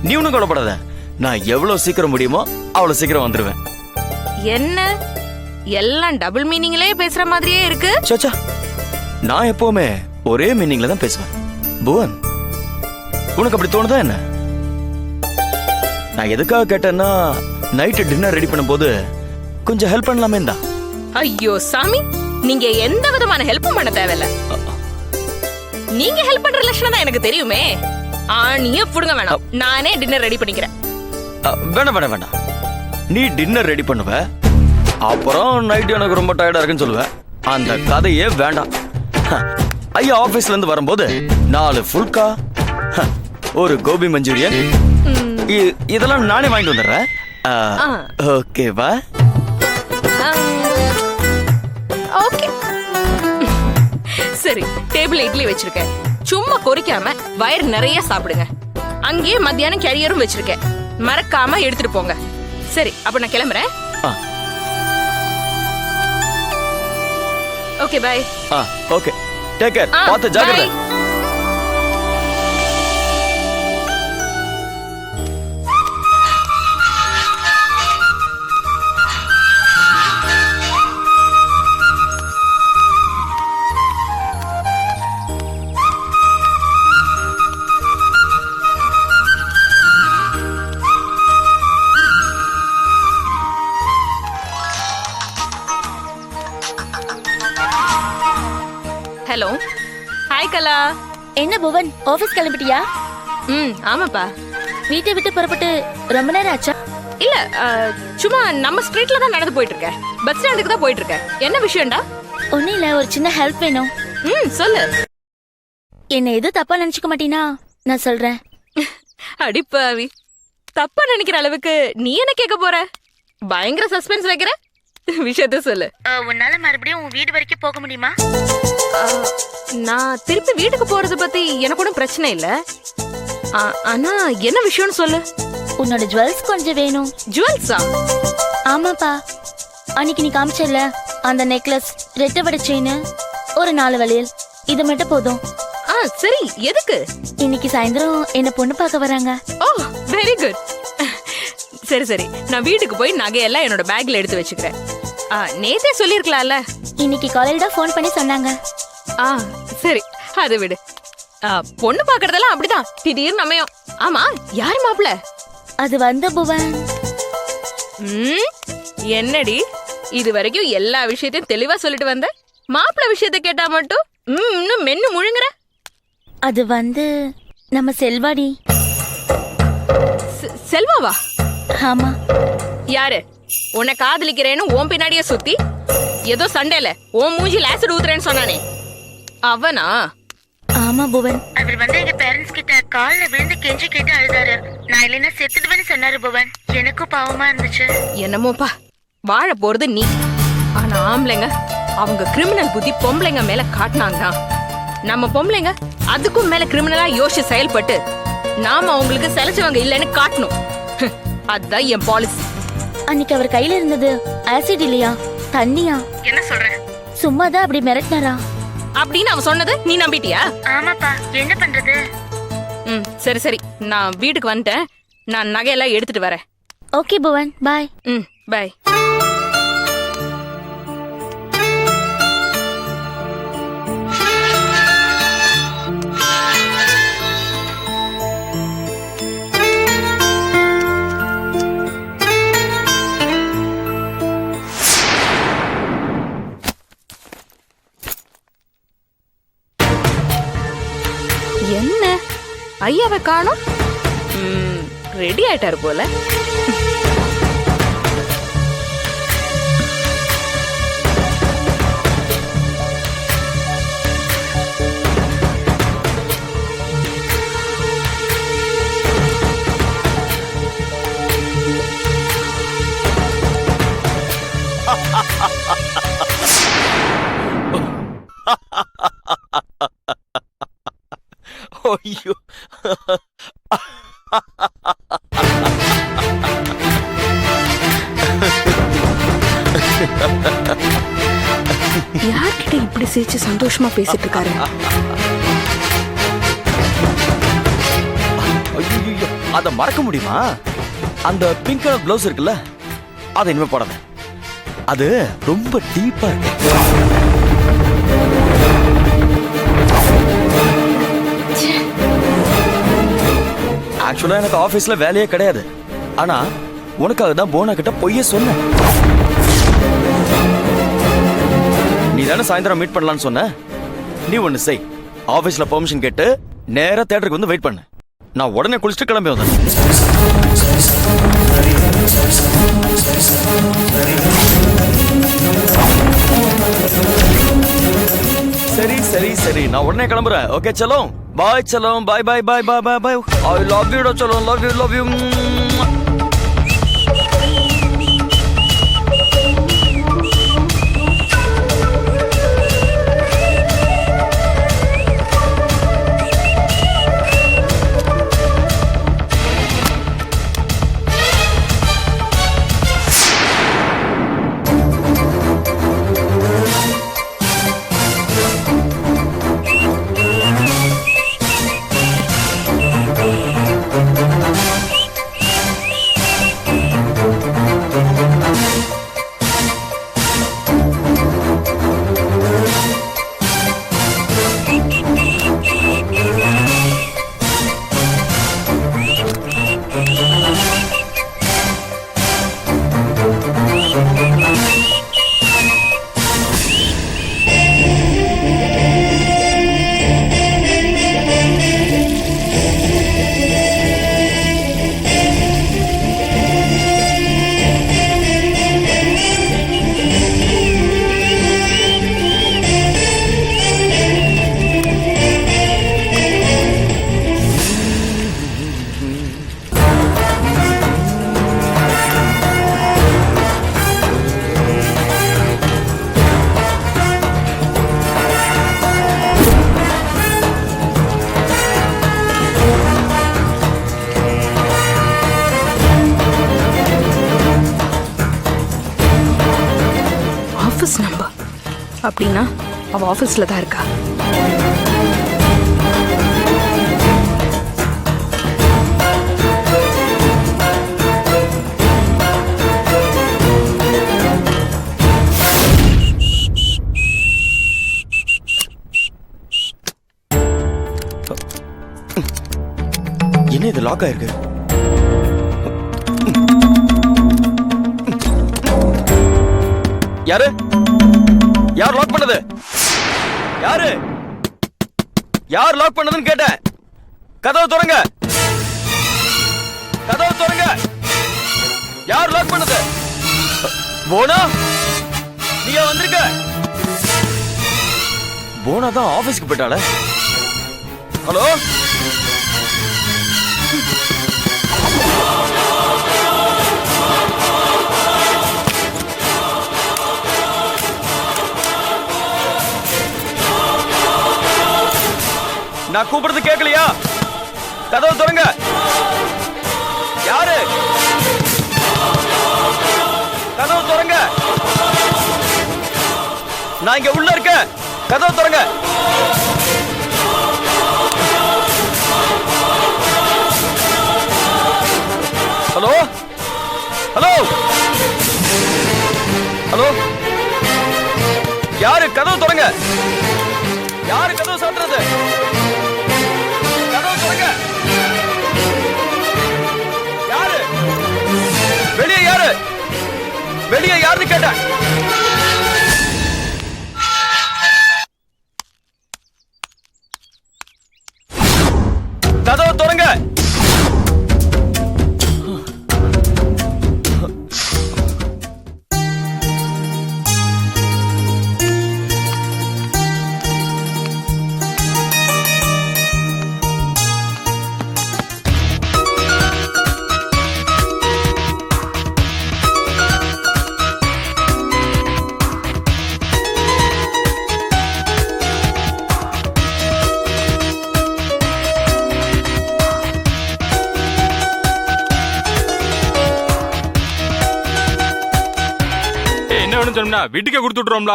நீ ஒன்றும் கவலைப்படாத. நான் எவ்வளவு சீக்கிரம் முடியுமோ அவ்வளவு சீக்கிரம் வந்துருவேன். என்ன எல்லாம் டபுள் மீனிங்லயே பேசுற மாதிரியே இருக்கு. சச்சா, நான் எப்பவுமே ஒரே மீனிங்ல தான் பேசுவேன். புவன், உனக்கு அப்படி தோணுதா என்ன? நான் எதுக்காக கேட்டேன்னா, நைட்டு டின்னர் ரெடி பண்ணும்போது கொஞ்சம் ஹெல்ப் பண்ணலாமே தான். ஐயோ சாமி, நீங்க எந்த விதமான ஹெல்ப்பும் பண்ண தேவையில்ல. நீங்க ஹெல்ப் பண்ற லட்சணம் தான் எனக்கு தெரியுமே. நீயே புடுங்க வேணாம், நானே டின்னர் ரெடி பண்ணிக்கிறேன். வேண்டாம் வேண்டாம் வேண்டாம். நீ டின்னர் ரெடி பண்ணுவ, அப்புறம் நைட்டு எனக்கு ரொம்ப டயர்டா இருக்குன்னு சொல்லுவேன். அந்த கதையே வேண்டாம். ஐயா ஆபீஸ்ல இருந்து வரும்போது 4 ஃபுல்கா, ஒரு கோபி மஞ்சூரியன், இதெல்லாம் நானே வாங்கிட்டு வந்துடுறேன். ஓகேவா? ஓகே. சரி, டேபிள் இட்லி வச்சிருக்கேன். சும்மா கொறிக்காம வயிறு நிறைய சாப்பிடுங்க. அங்கேயே மத்தியானம் கேரியரும் வச்சிருக்கேன், மறக்காம எடுத்துட்டு போங்க. சரி, அப்ப நான் கிளம்புறேன். Okay, bye. Okay, take care. பார்த்து ஜாக்கிரதை. Hello, hi Kala. என்ன புவன், ஆபீஸ் கிளம்பிட்டியா? ஆமாப்பா. வீட்டை விட்டு புறப்பட்டு ரொம்ப நேரம் ஆச்சா? இல்ல, சும்மா நம்ம ஸ்ட்ரீட்ல தான் நடந்து போயிட்டு இருக்கேன். பஸ் ஸ்டாண்டுக்கு தான் போயிட்டு இருக்கேன். என்ன விஷயம்டா? ஒன்னும் இல்ல, ஒரு சின்ன ஹெல்ப் வேணும். சொல்லு. என்ன எதுவும் தப்பா நினைச்சுக்க மாட்டீனா? நான் சொல்றேன். அடிப்பாவி, தப்பா நினைக்கிற அளவுக்கு நீ என்ன கேட்க போற? பயங்கர சஸ்பென்ஸ் வைக்கிற. விஷயத்த சொல்லு. உன்னால மறுபடியும் உன் வீடு வரைக்கும் போக முடியுமா? நான் திருப்பி வீட்டுக்கு போறது பத்தி எனக்கு ஒன்றும் பிரச்சனை இல்ல. ஆனா என்ன விஷயம்னு சொல்லு. உன்னோட ஜுவல்ஸ் கொஞ்சம் வேணும். ஜுவல்ஸா? ஆமாப்பா, அன்னைக்கு நீ காமிச்சல அந்த நெக்லஸ், ரெட்டவடை செயின், ஒரு 4 வளையல், இது மட்டும் போதும். சரி, எதுக்கு? இன்னைக்கு சாயந்தரம் என்ன பொண்ணு பார்க்க வராங்க. ஓ, வெரி குட். சரி சரி, நான் வீட்டுக்கு போய் நகையெல்லாம் என்னோட பேக்ல எடுத்து வச்சுக்கிறேன். நேத்தே சொல்லிருக்கலாம்ல. இன்னைக்கு காலையில தான் ஃபோன் பண்ணி சொன்னாங்க. சரி, அது விடு. பொண்ணு பாக்குறதெல்லாம் அப்படிதான், திடீர்னு அமையும். ஆமா, யாரு மாப்பிள்ள? அது வந்து புவன். என்னடி இது வரைக்கும் எல்லா விஷயத்தையும் தெளிவா சொல்லிட்டு வந்த, மாப்பிள்ள விஷயத்தை கேட்டா மட்டும் இன்னும் மென்னு முழுங்குற. அது வந்து நம்ம செல்வாடி. செல்வாவா? ஆமா. யாரு? உன்னை காதலிக்கிறேன்னு ஓம் பின்னாடியே சுத்தி ஏதோ சண்டையில ஓம் மூஞ்சில ஆசிட் ஊத்துறேன்னு சொன்னானே, அவனா? ஆமா புவன். அவர் வந்து எங்க பேரண்ட்ஸ் கிட்ட கால்ல விழுந்து கெஞ்சி கேட்டு அழுதாரு. நான் இல்லைன்னா செத்துடுவேன்னு சொன்னாரு புவன். எனக்கும் பாவமா இருந்துச்சு. என்னமோப்பா, வாழ போறது நீ. ஆனா ஆம்பளைங்க அவங்க கிரிமினல் புத்தி பொம்பளைங்க மேல காட்டினாங்க. நம்ம பொம்பளைங்க அதுக்கும் மேல கிரிமினலா யோசிச்சு செயல்பட்டு நாம அவங்களுக்கு செலச்சவங்க இல்லைன்னு காட்டணும். அதுதான் என் பாலிசி. அன்னைக்கு அவர் கையில இருந்தது ஆசிட் இல்லையா, தண்ணியா? என்ன சொல்ற? சும்மாதான் அப்படி மிரட்டினாரா அப்படின்னு அவன் சொன்னது நீ நம்பிட்டியா? ஆமாப்பா, என்ன பண்றது? சரி சரி, நான் வீட்டுக்கு வந்துட்டேன். நான் நகையெல்லாம் எடுத்துட்டு வரேன். ஓகே புவன், பாய். பாய். என்ன ஐயாவை காணோம்? ரெடி ஆயிட்டாரு போல. ஐயோ, யார்கிட்ட இப்படி சிரிச்சு சந்தோஷமா பேசிட்டு இருக்காரு? அத மறக்க முடியுமா? அந்த பிங்க் கலர் ப்ளவுஸ் இருக்குல்ல, அதை இனிமே போடாத. அது ரொம்ப டீப்பா இருக்கு. ஆக்சுவலா எனக்கு ஆபீஸ்ல வேலையே கிடையாது. ஆனா உனக்காக தான் போனா கிட்ட பொய்ய சொன்னேன். நீ தானே சாயந்தரம் மீட் பண்ணலாம்னு சொன்ன. நீ ஒண்ணு செய், ஆபீஸ்ல பெர்மிஷன் கேட்டு நேரா தியேட்டருக்கு வந்து வெயிட் பண்ணு. நான் உடனே குளிச்சுட்டு கிளம்பி வந்தேன். சரி சரி சரி, நான் உடனே கிளம்புறேன். ஓகே சலோ, பாய் சலோ, bye bye bye bye bye bye. I love you சலோ, love you love you. Office number அப்படின்னா அவ ஆஃபீஸ்ல தான் இருக்கா. என்ன இது லாக் ஆயிருக்கு? யாரு யார் லாக் பண்ணது? யாரு யார் லாக் பண்ணதுன்னு கேட்டேன். கதவை திறங்க, கதவை திறங்க. யார் லாக் பண்ணது? போனா நீங்க வந்திருக்க? போனா தான் ஆபீஸ்க்கு போயிட்டாள. ஹலோ, நான் கூப்பிடுறது கேட்கலையா? கதவை திறங்க. யாரு? கதவை திறங்க. நான் இங்க உள்ள இருக்கேன். கதவை திறங்க. ஹலோ ஹலோ ஹலோ, யாரு? கதவை திறங்க. யாரு கதவை சாத்துறது? கதவை திறங்க. யாரு வெளியே? யாரு வெளியே? யாருன்னு கேட்டேன். கதவை திறங்க. சொன்னா வீட்டுக்கே கொடுத்துட்றோம்ல.